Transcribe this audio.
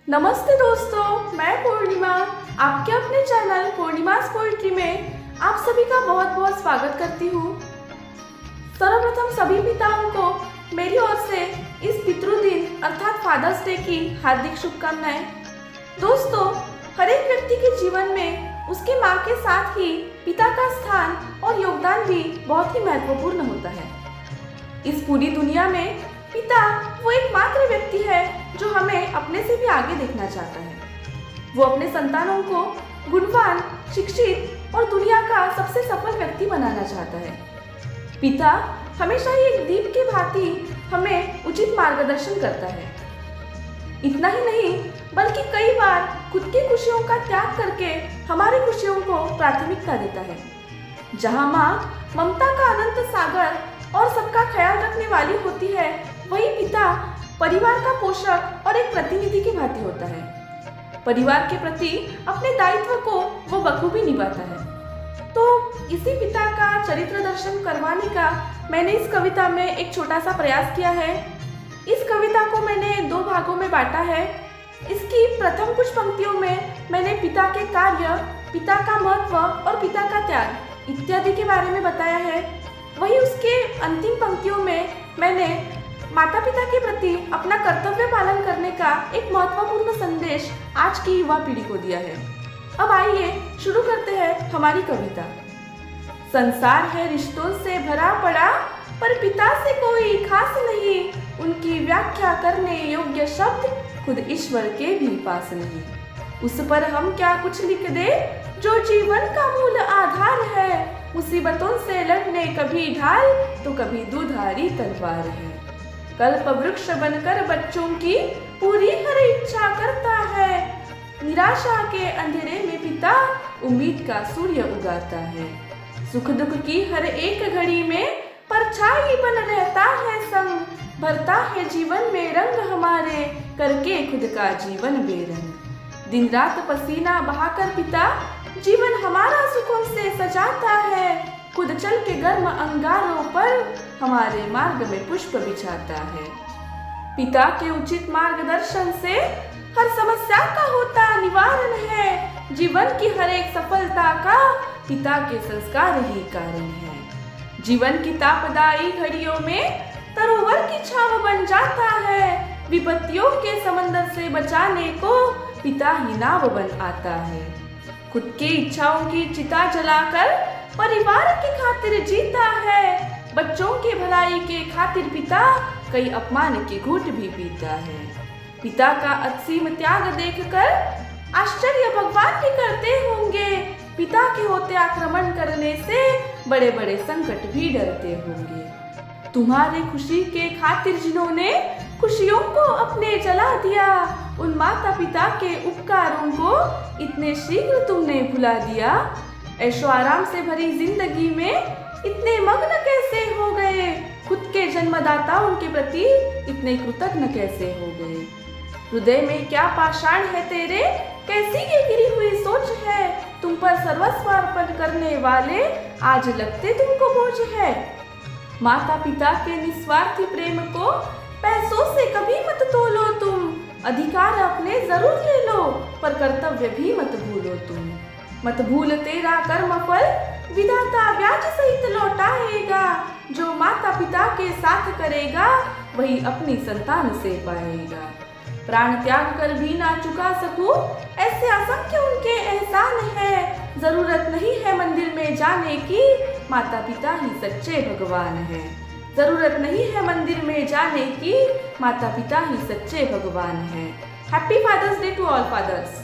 नमस्ते दोस्तों, मैं पूर्णिमा आपके अपने चैनल पूर्णिमास पोएट्री में आप सभी का बहुत बहुत स्वागत करती हूँ। सर्वप्रथम सभी पिताओं को मेरी ओर से इस पितृ दिन अर्थात फादर्स डे की हार्दिक शुभकामनाएं। दोस्तों, हर एक व्यक्ति के जीवन में उसके माँ के साथ ही पिता का स्थान और योगदान भी बहुत ही महत्वपूर्ण होता है। इस पूरी दुनिया में पिता वो एकमात्र व्यक्ति है जो हमें अपने से भी आगे देखना चाहता है। वो अपने संतानों को गुणवान, शिक्षित और दुनिया का सबसे सफल व्यक्ति बनाना चाहता है। पिता हमेशा ही एक दीप की भांति हमें उचित मार्गदर्शन करता है। इतना ही नहीं बल्कि कई बार खुद की खुशियों का त्याग करके हमारी खुशियों को प्राथमिकता देता है। जहाँ माँ ममता का अनंत सागर और सबका ख्याल रखने वाली होती है, वही पिता परिवार का पोषक और एक प्रतिनिधि की भांति होता है। परिवार के प्रति अपने दायित्व को वो बखूबी निभाता है। तो इसी पिता का चरित्र दर्शन करवाने का मैंने इस कविता में एक छोटा सा प्रयास किया है। इस कविता को मैंने 2 भागों में बांटा है। इसकी प्रथम कुछ पंक्तियों में मैंने पिता के कार्य, पिता का महत्व और पिता का त्याग इत्यादि के बारे में बताया है। वही उसके अंतिम पंक्तियों में मैंने माता पिता के प्रति अपना कर्तव्य पालन करने का एक महत्वपूर्ण संदेश आज की युवा पीढ़ी को दिया है। अब आइए शुरू करते हैं हमारी कविता। संसार है रिश्तों से भरा पड़ा, पर पिता से कोई खास नहीं। उनकी व्याख्या करने योग्य शब्द खुद ईश्वर के भी पास नहीं। उस पर हम क्या कुछ लिख दे जो जीवन का मूल आधार है। मुसीबतों से लड़ने कभी ढाल तो कभी दुधारी तलवार है। कल्प वृक्ष बनकर बच्चों की पूरी हर इच्छा करता है। निराशा के अंधेरे में पिता उम्मीद का सूर्य उगाता है। सुख दुख की हर एक घड़ी में परछाई बन रहता है संग। भरता है जीवन में रंग हमारे, करके खुद का जीवन बेरंग। दिन रात पसीना बहाकर पिता जीवन हमारा सुखों से सजाता है। खुद चल के गर्म अंगारों पर हमारे मार्ग में पुष्प बिछाता है। पिता के उचित मार्गदर्शन से हर समस्या का होता निवारण है। जीवन की हर एक सफलता का पिता के संस्कार ही कारण है। जीवन की तापदायी घड़ियों में सरोवर की छाव बन जाता है। विपत्तियों के समंदर से बचाने को पिता ही नाव बन आता है। खुद की इच्छाओं की चिता जलाकर परिवार की खातिर जीता है। बच्चों के भलाई के खातिर पिता कई अपमान के घूंट भी पीता है। पिता का असीम त्याग देखकर आश्चर्य भगवान भी करते होंगे। पिता के होते आक्रमण करने से बड़े बड़े संकट भी डरते होंगे। तुम्हारे खुशी के खातिर जिन्होंने खुशियों को अपने जला दिया, उन माता पिता के उपकारों को इतने शीघ्र तुमने भुला दिया। ऐशो आराम से भरी जिंदगी में इतने मग्न कैसे हो गए। खुद के जन्मदाताओं के प्रति इतने कृतज्ञ कैसे हो गए। हृदय में क्या पाषाण है तेरे, कैसी ये गिरी हुई सोच है। तुम पर सर्वस्व अर्पण करने वाले आज लगते तुमको बोझ है। माता पिता के निस्वार्थी प्रेम को पैसों से कभी मत तोलो तुम। अधिकार अपने जरूर ले लो, पर कर्तव्य भी मत भूलो तुम। मत भूल तेरा कर्म फल विधाता ब्याज सहित लौटाएगा। जो माता पिता के साथ करेगा वही अपनी संतान से पाएगा। प्राण त्याग कर भी ना चुका सकूं, ऐसे असंख्य उनके एहसान है। जरूरत नहीं है मंदिर में जाने की, माता पिता ही सच्चे भगवान है। जरूरत नहीं है मंदिर में जाने की, माता पिता ही सच्चे भगवान है। Happy father's day to all fathers.